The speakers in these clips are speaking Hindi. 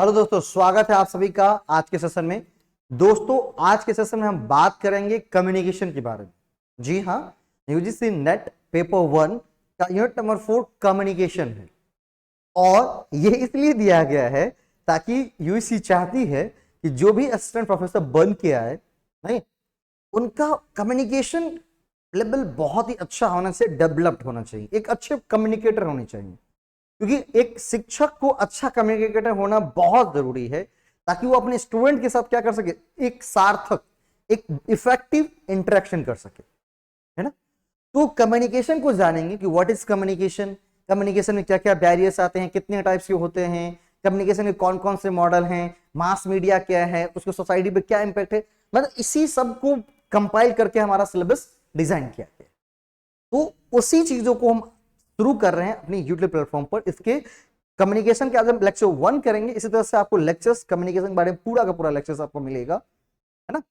हेलो दोस्तों, स्वागत है आप सभी का आज के सेशन में। दोस्तों, आज के सेशन में हम बात करेंगे कम्युनिकेशन के बारे में। जी हाँ, यूजीसी नेट पेपर 1 का यूनिट नंबर 4 कम्युनिकेशन है और ये इसलिए दिया गया है ताकि यूजीसी चाहती है कि जो भी असिस्टेंट प्रोफेसर बन के आए, नहीं, उनका कम्युनिकेशन लेवल बहुत ही अच्छा होना चाहिए, डेवलप्ड होना चाहिए, एक अच्छे कम्युनिकेटर होने चाहिए। क्योंकि एक शिक्षक को अच्छा कम्युनिकेटर होना बहुत जरूरी है ताकि वो अपने स्टूडेंट के साथ क्या कर सके, एक सार्थक, एक इफेक्टिव इंटरेक्शन कर सके, है ना। तो कम्युनिकेशन को जानेंगे कि व्हाट इज कम्युनिकेशन, कम्युनिकेशन में क्या क्या बैरियर्स आते हैं, कितने टाइप्स के होते हैं, कम्युनिकेशन के कौन कौन से मॉडल हैं, मास मीडिया क्या है, उसको सोसाइटी पे क्या इंपैक्ट है। मतलब इसी सब को कंपाइल करके हमारा सिलेबस डिजाइन किया गया। तो उसी चीजों को हम शुरू कर रहे हैं अपने यूट्यूब प्लेटफॉर्म पर। इसके कम्युनिकेशन के आज हम लेक्चर 1 करेंगे। इसी तरह से आपको लेक्चर्स कम्युनिकेशन के बारे में पूरा का पूरा लेक्चर्स आपको मिलेगा, है ना।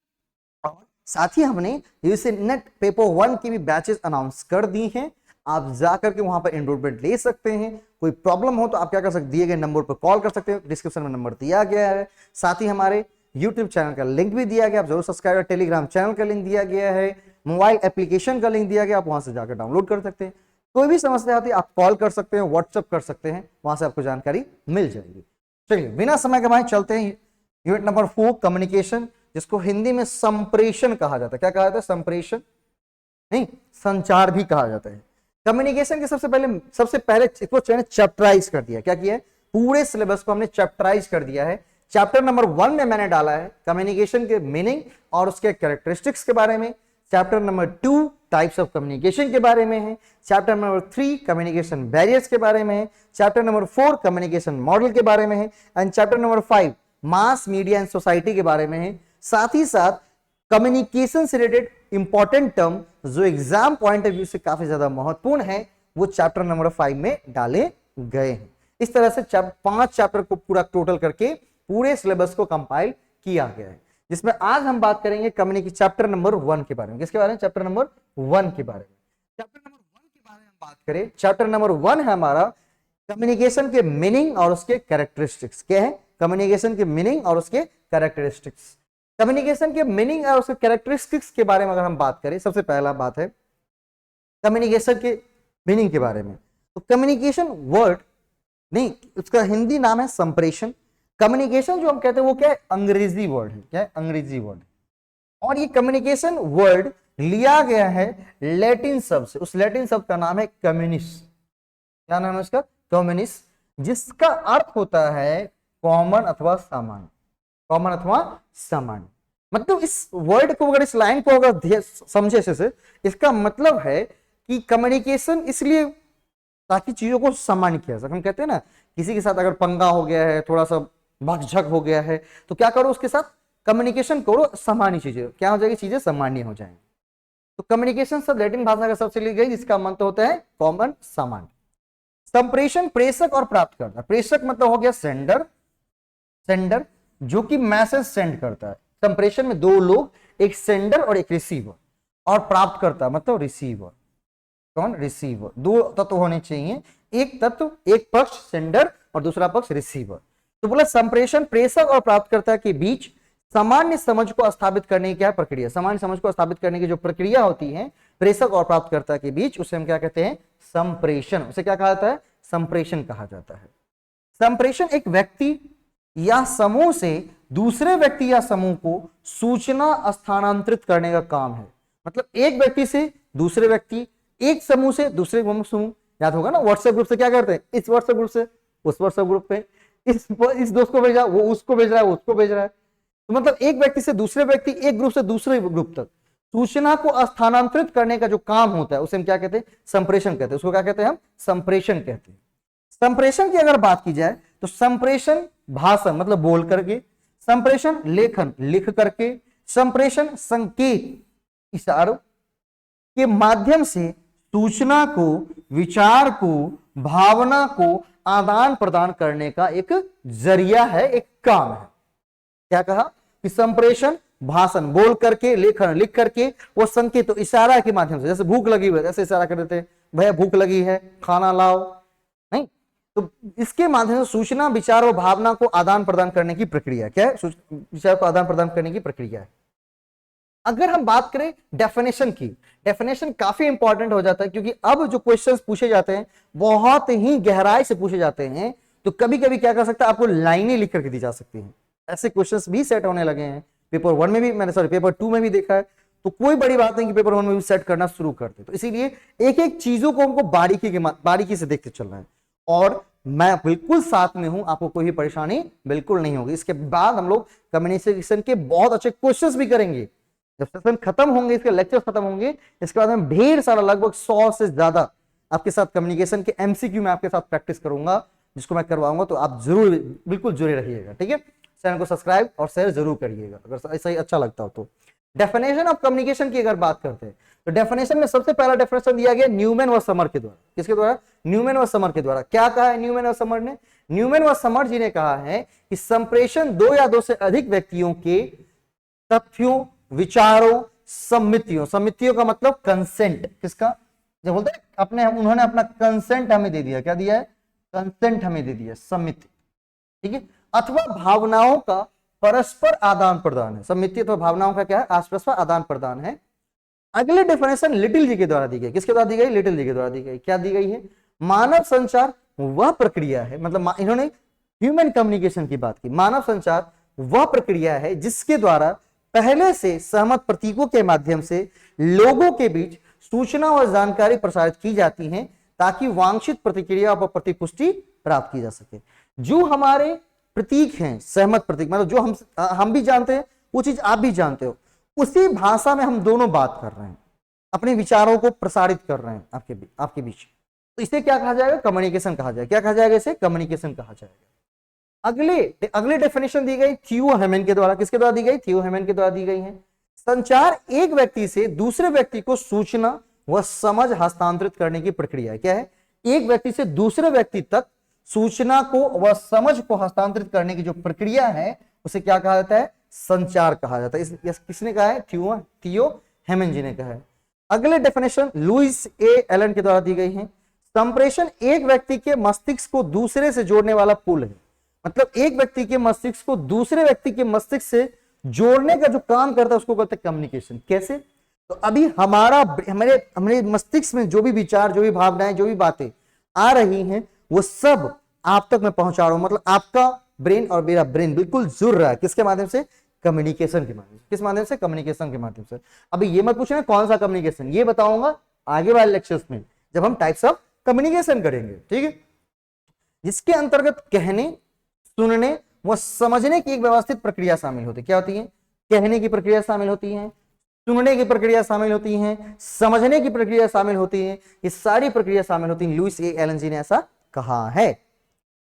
और साथ ही हमने यूजीसी नेट पेपर 1 की भी बैचेस अनाउंस कर दी हैं। आप जाकर के वहां पर एनरोलमेंट ले सकते हैं। कोई प्रॉब्लम हो तो आप क्या कर सकते, दिए गए नंबर पर कॉल कर सकते हैं, डिस्क्रिप्शन में नंबर दिया गया है। साथ ही हमारे यूट्यूब चैनल का लिंक भी दिया गया, आप जरूर सब्सक्राइब करें। टेलीग्राम चैनल का लिंक दिया गया है, मोबाइल एप्लीकेशन का लिंक दिया गया, आप वहां से जाकर डाउनलोड कर सकते हैं। कोई भी समस्या आती है आप कॉल कर सकते हैं, व्हाट्सएप कर सकते हैं, वहां से आपको जानकारी मिल जाएगी। चलिए बिना समय गवाए चलते हैं यूनिट नंबर 4 कम्युनिकेशन, जिसको हिंदी में संप्रेषण कहा जाता है। क्या कहा जाता है? संप्रेषण नहीं, संचार भी कहा जाता है। कम्युनिकेशन के सबसे पहले इसको चैप्टराइज कर दिया। क्या किया है? पूरे सिलेबस को हमने चैप्टराइज कर दिया है। चैप्टर नंबर 1 में मैंने डाला है कम्युनिकेशन के मीनिंग और उसके कैरेक्टरिस्टिक्स के बारे में। Chapter number 2 types of communication के बारे में है। चैप्टर नंबर 3 कम्युनिकेशन बैरियर्स के बारे में है। चैप्टर नंबर 4 कम्युनिकेशन मॉडल के बारे में है। And chapter number 5 mass media and society के बारे में है। साथ ही साथ कम्युनिकेशन से रिलेटेड इंपॉर्टेंट टर्म जो एग्जाम पॉइंट ऑफ व्यू से काफी ज्यादा महत्वपूर्ण है, वो चैप्टर नंबर 5 में डाले गए हैं। इस तरह से 5 चैप्टर को पूरा टोटल करके पूरे सिलेबस को कंपाइल किया गया है, जिसमें आज हम बात करेंगे कम्युनिकेशन चैप्टर नंबर 1 के बारे में। किसके बारे में? चैप्टर नंबर 1 के बारे में। चैप्टर नंबर 1 के बारे में हम बात करें, चैप्टर नंबर 1 है हमारा कम्युनिकेशन के मीनिंग और उसके कैरेक्टरिस्टिक्स। क्या है? कम्युनिकेशन के मीनिंग और उसके कैरेक्टरिस्टिक्स। कम्युनिकेशन के मीनिंग और उसके कैरेक्टरिस्टिक्स के बारे में अगर हम बात करें, सबसे पहला बात है कम्युनिकेशन के मीनिंग के बारे में। तो कम्युनिकेशन वर्ड नहीं, उसका हिंदी नाम है संप्रेषण। कम्युनिकेशन जो हम कहते हैं वो क्या है? अंग्रेजी वर्ड है। क्या है? अंग्रेजी वर्ड। और ये कम्युनिकेशन वर्ड लिया गया है लैटिन शब्द से। उस लैटिन शब्द का नाम है कम्युनिस। क्या नाम है उसका? कम्युनिस, जिसका अर्थ होता है कॉमन अथवा सामान्य। कॉमन अथवा सामान्य मतलब इस वर्ड को अगर, इस लाइन को अगर समझे से, इसका मतलब है कि कम्युनिकेशन इसलिए ताकि चीजों को सामान्य किया जाए। हम कहते हैं ना, किसी के साथ अगर पंगा हो गया है, थोड़ा सा भगझक हो गया है, तो क्या करो, उसके साथ कम्युनिकेशन करो, सामान्य चीजें क्या हो जाएगी, चीजें सामान्य हो जाएंगी। तो कम्युनिकेशन सब लैटिन भाषा का शब्द से ली गई, जिसका मतलब होता है कॉमन, सामान्य। संप्रेषण प्रेषक और प्राप्तकर्ता। प्रेषक मतलब हो गया सेंडर, सेंडर जो कि मैसेज सेंड करता है। संप्रेषण में 2 लोग, एक सेंडर और एक रिसीवर। और प्राप्तकर्ता मतलब रिसीवर। कौन? रिसीवर। 2 तत्व होने चाहिए, एक तत्व, एक पक्ष सेंडर और दूसरा पक्ष रिसीवर। तो बोला संप्रेषण प्रेषक और प्राप्तकर्ता के बीच सामान्य समझ को स्थापित करने की क्या प्रक्रिया? सामान्य समझ को स्थापित करने की जो प्रक्रिया होती है प्रेषक और प्राप्तकर्ता के बीच, उसे हम क्या कहते हैं? संप्रेषण। उसे क्या कहा जाता है? संप्रेषण कहा जाता है। संप्रेषण एक व्यक्ति या समूह से दूसरे व्यक्ति या समूह को सूचना स्थानांतरित करने का काम है। मतलब एक व्यक्ति से दूसरे व्यक्ति, एक समूह से दूसरे समूह। याद होगा ना, व्हाट्सएप ग्रुप से क्या करते हैं? इस व्हाट्सएप ग्रुप से उस व्हाट्सएप ग्रुप पे, इस दोस्त को भेजा, वो उसको भेज रहा है, वो उसको भेज रहा है। तो मतलब एक व्यक्ति से दूसरे व्यक्ति, एक ग्रुप से दूसरे ग्रुप तक सूचना को स्थानांतरित करने का जो काम होता है, उसे हम क्या कहते हैं? संप्रेषण कहते हैं। उसको क्या कहते हैं? हम संप्रेषण कहते हैं। संप्रेषण की अगर बात की जाए तो संप्रेषण भाषण मतलब बोल करके, संप्रेषण लेखन लिख करके, संप्रेषण संकेत इशारों के माध्यम से सूचना को, विचार को, भावना को आदान प्रदान करने का एक जरिया है, एक काम है। क्या कहा? कि संप्रेषण भाषण बोल करके, लेखन लिख करके, वो संकेत तो इशारा के माध्यम से, जैसे भूख लगी हुई है, ऐसे इशारा कर देते, भैया भूख लगी है, खाना लाओ। नहीं तो इसके माध्यम से सूचना, विचार और भावना को आदान प्रदान करने की प्रक्रिया क्या है? विचार को आदान प्रदान करने की प्रक्रिया है। अगर हम बात करें डेफिनेशन की, डेफिनेशन काफी इंपॉर्टेंट हो जाता है, क्योंकि अब जो क्वेश्चंस पूछे जाते हैं बहुत ही गहराई से पूछे जाते हैं। तो कभी कभी क्या कर सकता है, आपको लाइनें लिख करके दी जा सकती हैं। ऐसे क्वेश्चंस भी सेट होने लगे हैं पेपर 1 में भी, मैंने पेपर 2 में भी देखा है। तो कोई बड़ी बात नहीं कि पेपर 1 में भी सेट करना शुरू कर दे। तो इसीलिए एक एक चीजों को हमको बारीकी से देखते चलना है, और मैं बिल्कुल साथ में हूं, आपको कोई भी परेशानी बिल्कुल नहीं होगी। इसके बाद हम लोग कम्युनिकेशन के बहुत अच्छे क्वेश्चंस भी करेंगे। जब सेशन खत्म होंगे, इसके लेक्चर खत्म होंगे, इसके बाद हम ढेर सारा लगभग 100 से ज्यादा आपके साथ कम्युनिकेशन के एमसीक्यू में आपके साथ प्रैक्टिस करूंगा, जिसको मैं करवाऊंगा। तो आप जरूर बिल्कुल जुड़े रहिएगा, ठीक है। चैनल को सब्सक्राइब और शेयर जरूर करिएगा अगर ऐसा ही अच्छा लगता हो तो। डेफिनेशन ऑफ कम्युनिकेशन की अगर बात करते हैं तो डेफिनेशन में सबसे पहला डेफिनेशन दिया गया न्यूमैन व समर के द्वारा। किसके द्वारा? न्यूमैन व समर के द्वारा। क्या कहा है न्यूमैन व समर ने? न्यूमैन व समर जी ने कहा है कि संप्रेषण दो या दो से अधिक व्यक्तियों के तथ्यों, विचारों, सम्मितियों का मतलब कंसेंट, किसका? जब बोलते हैं अपने, उन्होंने अपना कंसेंट हमें दे दिया। क्या दिया है? कंसेंट हमें दे दिया, सम्मिति, ठीक है। अथवा भावनाओं का परस्पर आदान प्रदान है। सम्मिति अथवा भावनाओं का क्या है? परस्पर आदान प्रदान है। अगले डेफिनेशन लिटिल जी के द्वारा दी गई। किसके द्वारा दी गई? लिटिल जी के द्वारा दी गई। क्या दी गई है? मानव संचार वह प्रक्रिया है, मतलब इन्होंने ह्यूमन कम्युनिकेशन की बात की। मानव संचार वह प्रक्रिया है जिसके द्वारा पहले से सहमत प्रतीकों के माध्यम से लोगों के बीच सूचना और जानकारी प्रसारित की जाती है, ताकि वांछित प्रतिक्रिया और प्रतिपुष्टि प्राप्त की जा सके। जो हमारे प्रतीक हैं, सहमत प्रतीक, मतलब जो हम भी जानते हैं, वो चीज आप भी जानते हो, उसी भाषा में हम दोनों बात कर रहे हैं, अपने विचारों को प्रसारित कर रहे हैं आपके बीच। तो इसे क्या कहा जाएगा? कम्युनिकेशन कहा जाएगा। क्या कहा जाएगा? इसे कम्युनिकेशन कहा जाएगा। अगले डेफिनेशन दी गई थियो हेमन के द्वारा। किसके द्वारा दी गई? थियो हेमन के द्वारा दी गई है। संचार एक व्यक्ति से दूसरे व्यक्ति को सूचना व समझ हस्तांतरित करने की प्रक्रिया है। क्या है? एक व्यक्ति से दूसरे व्यक्ति तक सूचना को व समझ को हस्तांतरित करने की जो प्रक्रिया है, उसे क्या कहा जाता है? संचार कहा जाता है। किसने कहा है? थियो हेमन जी ने कहा है। अगले डेफिनेशन लुइस ए एलन के द्वारा दी गई है। संप्रेषण एक व्यक्ति के मस्तिष्क को दूसरे से जोड़ने वाला पुल है। मतलब एक व्यक्ति के मस्तिष्क को दूसरे व्यक्ति के मस्तिष्क से जोड़ने का जो काम करता है उसको कहते हैं कम्युनिकेशन। कैसे? तो अभी हमारे मस्तिष्क में जो भी विचार, जो भी भावनाएं, जो भी बातें आ रही हैं, वो सब आप तक मैं पहुंचा रहा हूं। मतलब आपका ब्रेन और मेरा ब्रेन बिल्कुल जुड़ रहा है। किसके माध्यम से? कम्युनिकेशन के माध्यम से। किस माध्यम से? कम्युनिकेशन के माध्यम से। अभी ये मत पूछना कौन सा कम्युनिकेशन, ये बताऊंगा आगे वाले लेक्चर्स में जब हम टाइप्स ऑफ कम्युनिकेशन करेंगे, ठीक है। जिसके अंतर्गत कहने, सुनने व समझने की एक व्यवस्थित प्रक्रिया शामिल होती है। क्या होती है? कहने की प्रक्रिया शामिल होती है, सुनने की प्रक्रिया शामिल होती है, समझने की प्रक्रिया शामिल होती है। ये सारी प्रक्रिया शामिल होती है। लुइस ए एलन जी ने ऐसा कहा है।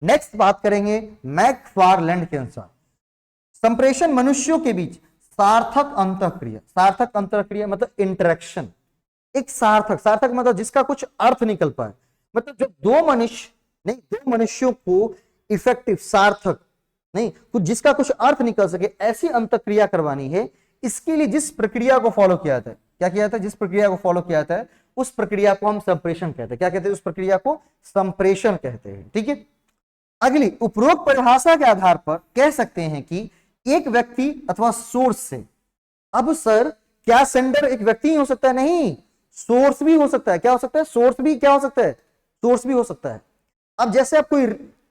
नेक्स्ट बात करेंगे मैकफारलैंड के अनुसार संप्रेषण मनुष्यों के बीच सार्थक अंतःक्रिया। सार्थक अंतःक्रिया मतलब इंटरेक्शन। एक सार्थक मतलब जिसका कुछ अर्थ निकल पाए, मतलब जो दो मनुष्यों को इफेक्टिव, सार्थक नहीं, कुछ जिसका कुछ अर्थ निकल सके, ऐसी अंतःक्रिया करवानी है। इसके लिए जिस प्रक्रिया को फॉलो किया जाता है, क्या किया जाता है? जिस प्रक्रिया को फॉलो किया जाता है उस प्रक्रिया को हम संप्रेषण कहते हैं। क्या कहते हैं? उस प्रक्रिया को संप्रेषण कहते हैं, ठीक है। अगली उपरोक्त परिभाषा के आधार पर कह सकते हैं कि एक व्यक्ति अथवा सोर्स से, अब सर क्या सेंडर एक व्यक्ति ही हो सकता है? नहीं, सोर्स भी हो सकता है। क्या हो सकता है? सोर्स भी क्या हो सकता है? सोर्स भी हो सकता है। अब जैसे आप कोई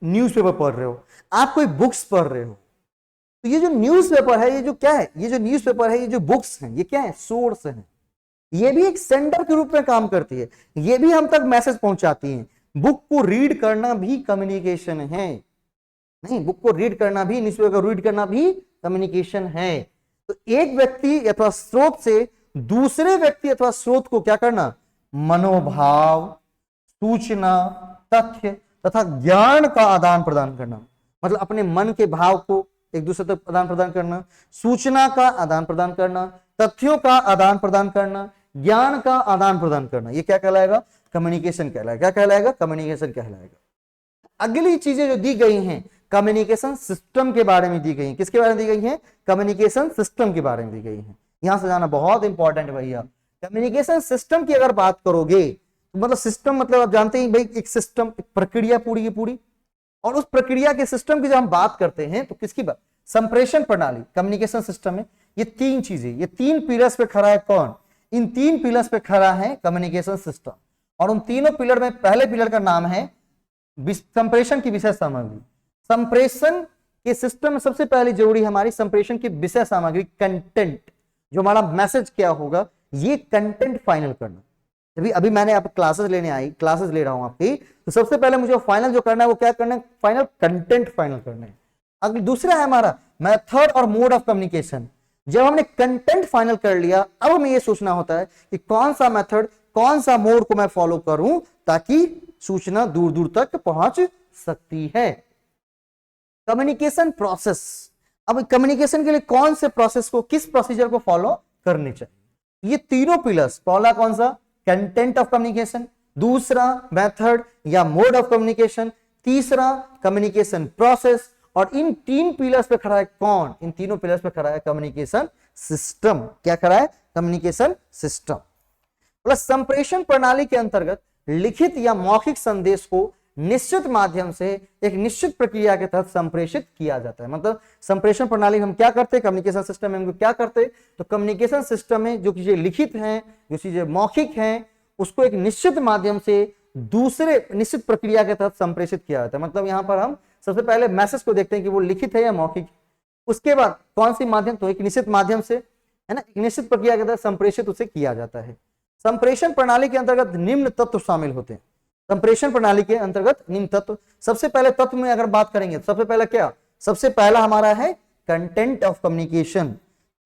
न्यूज़पेपर पढ़ रहे हो, आप कोई बुक्स पढ़ रहे हो, तो ये जो न्यूज़पेपर है, ये जो क्या है? ये जो न्यूज़पेपर है, ये जो बुक्स हैं, ये क्या है? सोर्स है। ये भी एक सेंडर के रूप में काम करती है, ये भी हम तक मैसेज पहुंचाती है। बुक को रीड करना भी कम्युनिकेशन है। नहीं, बुक को रीड करना भी, न्यूज़पेपर को रीड करना भी कम्युनिकेशन है। तो एक व्यक्ति अथवा स्रोत से दूसरे व्यक्ति अथवा स्रोत को क्या करना? मनोभाव, सूचना, तथ्य तथा ज्ञान का आदान प्रदान करना। मतलब अपने मन के भाव को एक दूसरे तक आदान प्रदान करना, सूचना का आदान प्रदान करना, तथ्यों का आदान प्रदान करना, ज्ञान का आदान प्रदान करना। ये क्या कहलाएगा? कम्युनिकेशन कहलाएगा। क्या कहलाएगा? कम्युनिकेशन कहलाएगा। अगली चीजें जो दी गई हैं कम्युनिकेशन सिस्टम के बारे में दी गई हैं। किसके बारे में दी गई हैं? कम्युनिकेशन सिस्टम के बारे में दी गई हैं। यहां से जाना बहुत इंपॉर्टेंट है भैया। कम्युनिकेशन सिस्टम की अगर बात करोगे मतलब सिस्टम मतलब आप जानते हैं भाई, एक सिस्टम, एक प्रक्रिया पूरी की पूरी, और उस प्रक्रिया के सिस्टम की जब हम बात करते हैं तो किसकी बात, संप्रेषण प्रणाली, कम्युनिकेशन सिस्टम है। ये तीन चीजें, ये तीन पिलर्स पे खड़ा है कौन, इन तीन पिलर्स पे खड़ा है कम्युनिकेशन सिस्टम। और उन तीनों पिलर में पहले पिलर का नाम है संप्रेषण की विषय सामग्री। संप्रेषण के सिस्टम में सबसे पहले जरूरी है हमारी संप्रेषण की विषय सामग्री, कंटेंट, जो हमारा मैसेज क्या होगा, ये कंटेंट फाइनल करना। अभी अभी मैंने आप क्लासेस ले रहा हूं आपकी, तो सबसे पहले मुझे फाइनल जो करना है वो क्या करना है, फाइनल कंटेंट फाइनल करना है। अगला दूसरा है हमारा मेथड और मोड ऑफ कम्युनिकेशन। जब हमने कंटेंट फाइनल कर लिया, अब हमें ये सोचना होता है कि कौन सा मेथड, कौन सा मोड को मैं फॉलो करूं ताकि सूचना दूर दूर तक पहुंच सकती है। कम्युनिकेशन प्रोसेस, अब कम्युनिकेशन के लिए कौन से प्रोसेस को, किस प्रोसीजर को फॉलो करनी चाहिए। ये तीनों पिलर्स, पहला कौन सा, कंटेंट ऑफ कम्युनिकेशन, दूसरा मेथड या मोड ऑफ कम्युनिकेशन, तीसरा कम्युनिकेशन प्रोसेस, और इन तीन पिलर्स पे खड़ा है कौन, इन तीनों पिलर्स पे खड़ा है कम्युनिकेशन सिस्टम। क्या खड़ा है, कम्युनिकेशन सिस्टम। प्लस संप्रेषण प्रणाली के अंतर्गत लिखित या मौखिक संदेश को निश्चित माध्यम से एक निश्चित प्रक्रिया के तहत संप्रेषित किया जाता है। मतलब संप्रेषण प्रणाली हम क्या करते हैं, कम्युनिकेशन सिस्टम में हम क्या करते हैं, तो कम्युनिकेशन सिस्टम में जो चीजें लिखित हैं, जो चीजें मौखिक हैं, उसको एक निश्चित माध्यम से दूसरे निश्चित प्रक्रिया के तहत संप्रेषित किया जाता है। मतलब यहां पर हम सबसे पहले मैसेज को देखते हैं कि वो लिखित है या मौखिक, उसके बाद कौन सी माध्यम, तो एक निश्चित माध्यम से, है ना, एक निश्चित प्रक्रिया के तहत संप्रेषित उसे किया जाता है। संप्रेषण प्रणाली के अंतर्गत निम्न तत्व शामिल होते हैं। संप्रेषण प्रणाली के अंतर्गत निम्न तत्व, सबसे पहले तत्व में अगर बात करेंगे तो सबसे पहले क्या, सबसे पहला हमारा है content of communication.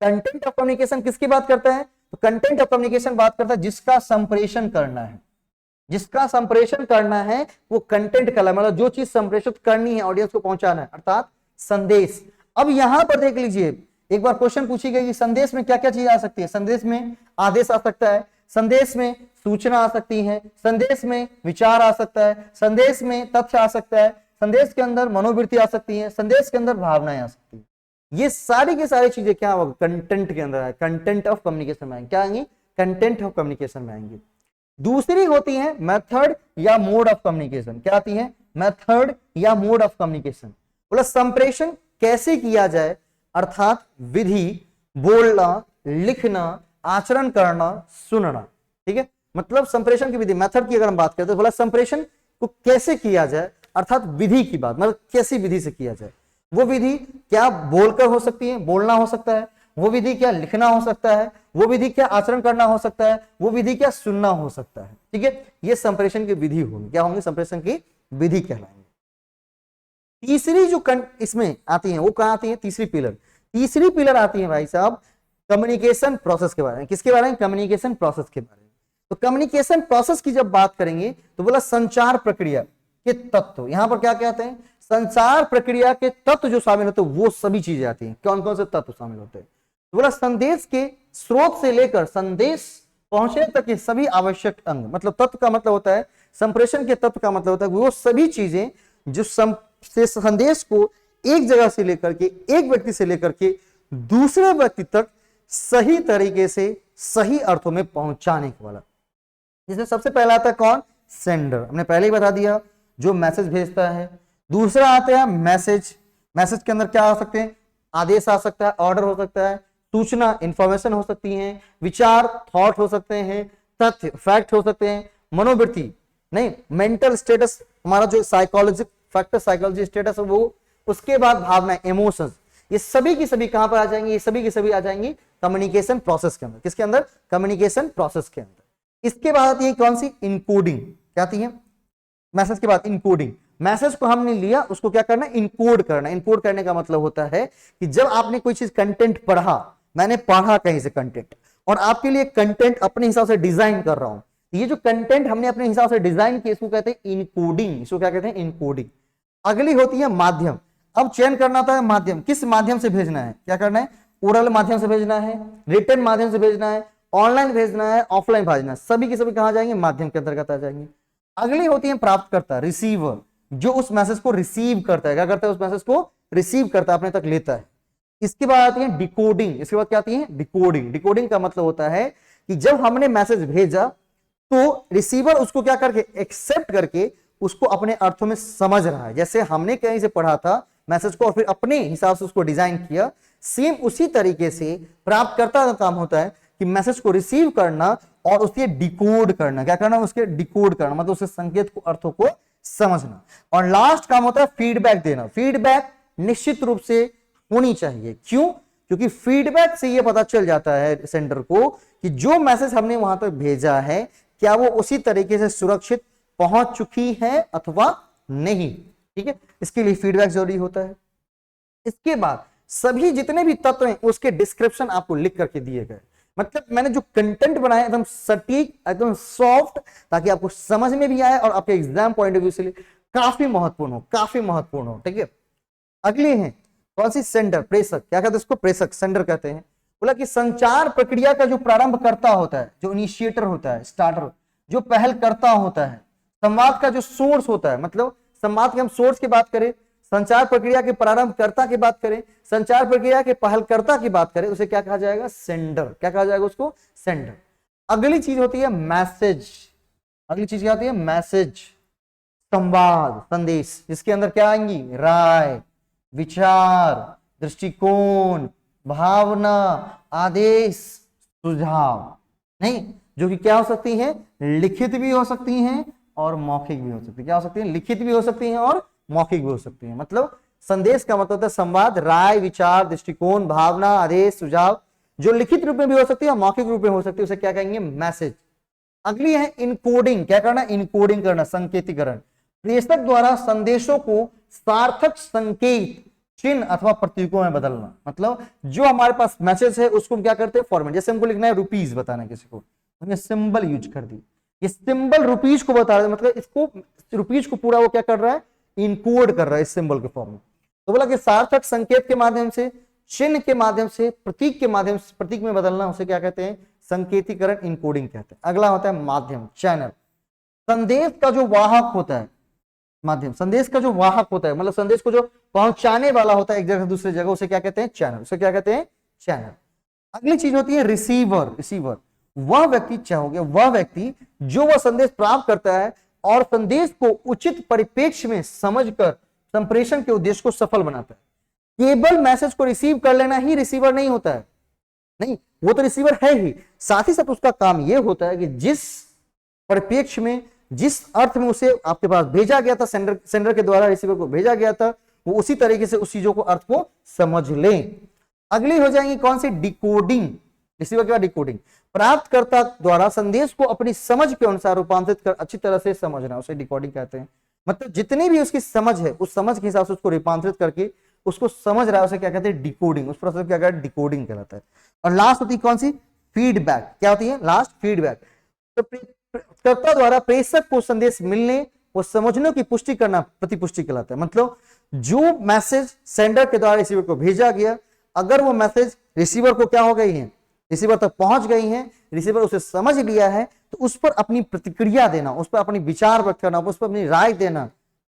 Content of communication किसकी बात करता है, तो कंटेंट ऑफ कम्युनिकेशन बात करता है जिसका संप्रेषण करना है, जिसका संप्रेषण करना है वो कंटेंट कहलाता है। मतलब जो चीज संप्रेषित करनी है, ऑडियंस को पहुंचाना है, अर्थात संदेश। अब यहां पर देख लीजिए, एक बार क्वेश्चन पूछी गई कि संदेश में क्या क्या चीज आ सकती है। संदेश में आदेश आ सकता है, संदेश में सूचना आ सकती है, संदेश में विचार आ सकता है, संदेश में तथ्य आ सकता है, संदेश के अंदर मनोवृत्ति आ सकती है, संदेश के अंदर भावनाएं आ सकती है। ये सारी की सारी चीजें क्या होगा, कंटेंट के अंदर है, कंटेंट ऑफ कम्युनिकेशन में आएंगे। क्या आएंगी, कंटेंट ऑफ कम्युनिकेशन में आएंगे। दूसरी होती है मेथड या मोड ऑफ कम्युनिकेशन। क्या आती है, मेथड या मोड ऑफ कम्युनिकेशन। बोला संप्रेषण कैसे किया जाए, अर्थात विधि, बोलना, लिखना, आचरण करना, सुनना। ठीक है, मतलब संप्रेषण की विधि, मेथड की अगर हम बात करते हैं, बोला संप्रेषण को कैसे किया जाए, अर्थात विधि की बात, मतलब कैसी विधि से किया जाए। वो विधि क्या बोलकर हो सकती है, बोलना हो सकता है, वो विधि क्या लिखना हो सकता है, वो विधि क्या आचरण करना हो सकता है, वो विधि क्या सुनना हो सकता है। ठीक है, ये संप्रेषण की विधि होगी, क्या होंगी, संप्रेषण की विधि कहलाएंगे। तीसरी जो इसमें आती है वो कहां आती है, तीसरी पिलर, तीसरी पिलर आती है भाई साहब कम्युनिकेशन प्रोसेस के बारे में। किसके बारे में, कम्युनिकेशन प्रोसेस के बारे में। तो कम्युनिकेशन प्रोसेस की जब बात करेंगे तो बोला संचार प्रक्रिया के तत्व, यहां पर क्या कहते हैं, संचार प्रक्रिया के तत्व जो शामिल होते हैं वो सभी चीजें आती हैं। कौन कौन से तत्व शामिल होते हैं, तो बोला संदेश के स्रोत से लेकर संदेश पहुंचने तक के सभी आवश्यक अंग। मतलब तत्व का मतलब होता है, संप्रेषण के तत्व का मतलब होता है वो सभी चीजें जो संदेश को एक जगह से लेकर के, एक व्यक्ति से लेकर के दूसरे व्यक्ति तक सही तरीके से, सही अर्थों में पहुंचाने वाला। जिसमें सबसे पहला आता है कौन, सेंडर, हमने पहले ही बता दिया, जो मैसेज भेजता है। दूसरा आता है मैसेज, मैसेज के अंदर क्या आ सकते हैं, आदेश आ सकता है, ऑर्डर हो सकता है, सूचना इंफॉर्मेशन हो सकती है, विचार थॉट हो सकते हैं, तथ्य फैक्ट हो सकते हैं, मनोवृत्ति नहीं मेंटल स्टेटस, हमारा जो साइकोलॉजिक फैक्टर, साइकोलॉजी स्टेटस है वो, उसके बाद भावना इमोशंस, ये सभी की सभी कहां पर आ जाएंगी, ये सभी की सभी आ जाएंगी कम्युनिकेशन प्रोसेस के अंदर। किसके अंदर, कम्युनिकेशन प्रोसेस के अंदर। इसके बाद आती है कौन सी, इनकोडिंग। क्या आती है, मैसेज के बाद इनकोडिंग। मैसेज को हमने लिया, उसको क्या करना है, इनकोड करना। इनकोड करने का मतलब होता है कि जब आपने कोई चीज कंटेंट पढ़ा, मैंने पढ़ा कहीं से कंटेंट, और आपके लिए कंटेंट अपने हिसाब से डिजाइन कर रहा हूं, ये जो कंटेंट हमने अपने हिसाब से डिजाइन किया इसको कहते हैं इनकोडिंग। इसको क्या कहते हैं, इनकोडिंग। अगली होती है माध्यम। अब चयन करना था माध्यम, किस माध्यम से भेजना है, क्या करना है, ओरल माध्यम से भेजना है, रिटन माध्यम से भेजना है, ऑनलाइन भेजना है, ऑफलाइन भेजना है, सभी के सभी कहां जाएंगे, माध्यम के अंतर्गत आ जाएंगे। अगली होती है प्राप्तकर्ता, रिसीवर, जो उस मैसेज को रिसीव करता है, क्या करता है, उस मैसेज को रिसीव करता है, अपने तक लेता है। इसके बाद आती है डिकोडिंग। इसके बाद क्या आती है, डिकोडिंग। डिकोडिंग का मतलब होता है कि जब हमने मैसेज भेजा तो रिसीवर उसको क्या करके एक्सेप्ट करके उसको अपने अर्थों में समझ रहा है। जैसे हमने कहीं से पढ़ा था मैसेज को और फिर अपने हिसाब से उसको डिजाइन किया, सेम उसी तरीके से प्राप्तकर्ता का काम होता है कि मैसेज को रिसीव करना और उसके डिकोड करना। क्या करना? उसके डिकोड करना, मतलब उसके संकेत को, अर्थों को समझना। और लास्ट काम होता है फीडबैक देना। फीडबैक निश्चित रूप से होनी चाहिए। क्यों? क्योंकि फीडबैक से यह पता चल जाता है सेंडर को कि जो मैसेज हमने वहां तक भेजा है क्या वो उसी तरीके से सुरक्षित पहुंच चुकी है अथवा नहीं। ठीक है, इसके लिए फीडबैक जरूरी होता है। इसके बाद सभी जितने भी तत्व हैं उसके डिस्क्रिप्शन आपको लिख करके दिए गए। मतलब मैंने जो कंटेंट बनाया एकदम सटीक, एकदम सॉफ्ट, ताकि आपको समझ में भी आए और आपके एग्जाम पॉइंट ऑफ व्यू से काफी महत्वपूर्ण हो, काफी महत्वपूर्ण हो। ठीक है, अगली है कौन सी? सेंडर, प्रेषक। क्या कहते हैं इसको? प्रेषक, सेंडर कहते हैं। बोला कि संचार प्रक्रिया का जो प्रारंभ करता होता है, जो इनिशिएटर होता है, स्टार्टर, जो पहल करता होता है, संवाद का जो सोर्स होता है, मतलब संवाद के हम सोर्स की बात करें, संचार प्रक्रिया के प्रारंभकर्ता की बात करें, संचार प्रक्रिया के पहलकर्ता की बात करें, उसे क्या कहा जाएगा? सेंडर। क्या कहा जाएगा उसको? सेंडर। अगली चीज होती है मैसेज। अगली चीज क्या होती है? मैसेज, संवाद, संदेश, जिसके अंदर क्या आएंगी? राय, विचार, दृष्टिकोण, भावना, आदेश, सुझाव। नहीं, जो कि क्या हो सकती है? लिखित भी हो सकती हैं और मौखिक भी हो सकती है। क्या हो सकती है? लिखित भी हो सकती हैं और मौखिक भी हो सकती है। मतलब संदेश का मतलब होता है संवाद, राय, विचार, दृष्टिकोण, भावना, आदेश, सुझाव, जो लिखित रूप में भी हो सकती है और मौखिक रूप में हो सकती है, उसे क्या कहेंगे? मैसेज। अगली है इनकोडिंग। क्या करना? इनकोडिंग करना, संकेतीकरण। प्रेषक द्वारा संदेशों को सार्थक संकेत, चिन्ह अथवा प्रतीकों में बदलना। मतलब जो हमारे पास मैसेज है उसको हम क्या करते हैं? फॉर्मेट। जैसे हमको लिखना है रुपीज, बताना किसी को, हमने सिंबल यूज कर दी। ये सिंबल रुपीज को बता रहे, मतलब इसको रुपीज को पूरा वो क्या कर रहा है? इनकोड कर रहा है इस सिंबल के फॉर्म में। तो बोला कि सार्थक संकेत के माध्यम से, चिन्ह के माध्यम से, प्रतीक के माध्यम से, प्रतीक में बदलना, उसे क्या कहते हैं? संकेतीकरण, इनकोडिंग कहते हैं। अगला होता है माध्यम, चैनल। संदेश का जो वाहक होता है, माध्यम, संदेश का जो वाहक होता है, मतलब संदेश को जो पहुंचाने वाला होता है एक जगह से दूसरी जगह, उसे क्या कहते हैं? चैनल। उसे क्या कहते हैं? चैनल। अगली चीज होती है रिसीवर। रिसीवर वह व्यक्ति, चाहोगे वह व्यक्ति जो वह संदेश प्राप्त करता है और संदेश को उचित परिप्रेक्ष्य में समझकर संप्रेषण के उद्देश्य को सफल बनाता है। केवल मैसेज को रिसीव कर लेना ही रिसीवर नहीं होता है, नहीं, वो तो रिसीवर है ही, साथ ही साथ उसका काम यह होता है कि जिस परिप्रेक्ष्य में, जिस अर्थ में उसे आपके पास भेजा गया था, सेंडर के द्वारा रिसीवर को भेजा गया था, वो उसी तरीके से उस चीजों को, अर्थ को समझ लें। अगली हो जाएंगी कौन सी? डिकोडिंग। रिसीवर के बाद डिकोडिंग। प्राप्तकर्ता द्वारा संदेश को अपनी समझ के अनुसार रूपांतरित कर अच्छी तरह से समझना, उसे डिकोडिंग कहते हैं। मतलब जितनी भी उसकी समझ है, उस समझ के हिसाब से उसको रूपांतरित करके उसको समझ रहा है, उसे क्या कहते हैं? डिकोडिंग। उस प्रोसेस क्या कहते हैं? डिकोडिंग कहलाता है। और लास्ट होती है कौन सी? फीडबैक। क्या होती है? Last, feedback. तो कर्ता द्वारा प्रेषक को संदेश मिलने और समझने की पुष्टि करना प्रतिपुष्टि कहलाता है। मतलब जो मैसेज सेंडर के द्वारा रिसीवर को भेजा गया, अगर वो मैसेज रिसीवर को क्या हो गई है? रिसीवर तक पहुंच गई है, रिसीवर उसे समझ लिया है, तो उस पर अपनी प्रतिक्रिया देना, उस पर अपनी विचार व्यक्त करना, उस पर अपनी राय देना,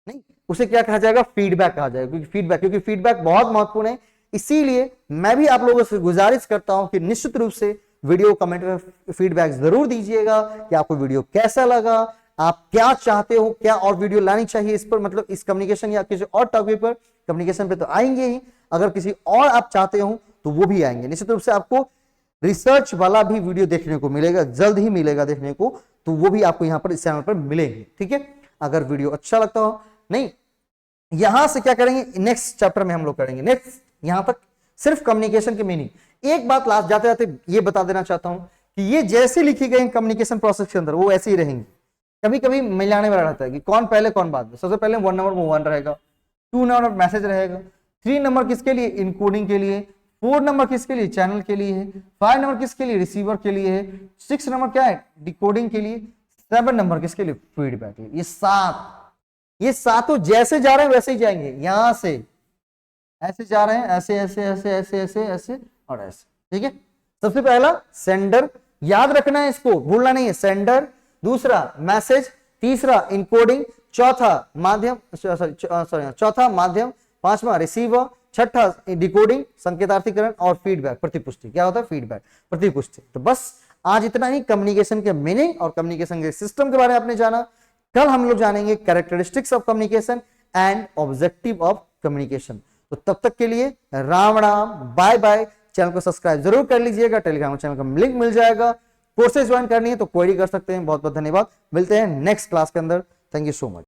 नहीं, उसे क्या कहा जाएगा? फीडबैक कहा जाएगा। क्योंकि फीडबैक बहुत महत्वपूर्ण है। इसीलिए मैं भी आप लोगों से गुजारिश करता हूं कि निश्चित रूप से वीडियो कमेंट में फीडबैक जरूर दीजिएगा कि आपको वीडियो कैसा लगा, आप क्या चाहते हो, क्या और वीडियो लानी चाहिए इस पर, मतलब इस कम्युनिकेशन या किसी और टॉपिक पर। कम्युनिकेशन पे तो आएंगे ही, अगर किसी और आप चाहते हो तो वो भी आएंगे। निश्चित रूप से आपको रिसर्च वाला भी वीडियो देखने को मिलेगा, जल्द ही मिलेगा देखने को, तो वो भी आपको यहाँ पर इस चैनल पर मिलेंगे। ठीक है, अगर वीडियो अच्छा लगता हो, नहीं, यहां से क्या करेंगे? नेक्स्ट चैप्टर में हम लोग करेंगे। नेक्स्ट यहां तक सिर्फ कम्युनिकेशन की मीनिंग। एक बात लास्ट जाते जाते ये बता देना चाहता हूं कि ये जैसे लिखी गई कम्युनिकेशन प्रोसेस के अंदर वो ऐसे ही रहेंगी। कभी कभी मिलाने वाला रहता है कि कौन पहले कौन बाद में। सबसे पहले 1 नंबर वो 1 रहेगा, 2 नंबर मैसेज रहेगा, 3 नंबर किसके लिए? इनकोडिंग के लिए, 4 नंबर किसके लिए? चैनल के लिए है, 5 नंबर किसके लिए? रिसीवर के लिए है, 6 नंबर क्या है? डिकोडिंग के लिए, 7 नंबर किसके लिए? फीडबैक के लिए। ये सातों जैसे जा रहे हैं वैसे ही जाएंगे। यहां से ऐसे जा रहे हैं, ऐसे ऐसे ऐसे ऐसे ऐसे ऐसे और ऐसे। ठीक है, सबसे पहला सेंडर, याद रखना है, इसको भूलना नहीं है। सेंडर, दूसरा मैसेज, तीसरा इनकोडिंग, चौथा माध्यम, चौथा माध्यम, पांचवा रिसीवर, छठा डिकोडिंग संकेतार्थीकरण और फीडबैक प्रतिपुष्टि। क्या होता है? फीडबैक प्रतिपुष्टि। तो बस आज इतना ही कम्युनिकेशन के मीनिंग और कम्युनिकेशन के सिस्टम के बारे में आपने जाना। कल हम लोग जानेंगे characteristics of communication and objective of communication. तो तब तक के लिए Ram Ram, bye bye. Channel को सब्सक्राइब जरूर कर लीजिएगा, टेलीग्राम चैनल का लिंक मिल जाएगा। कोर्सेज ज्वाइन करनी है तो क्वेरी कर सकते हैं। बहुत बहुत धन्यवाद, मिलते हैं नेक्स्ट क्लास के अंदर। Thank you so much.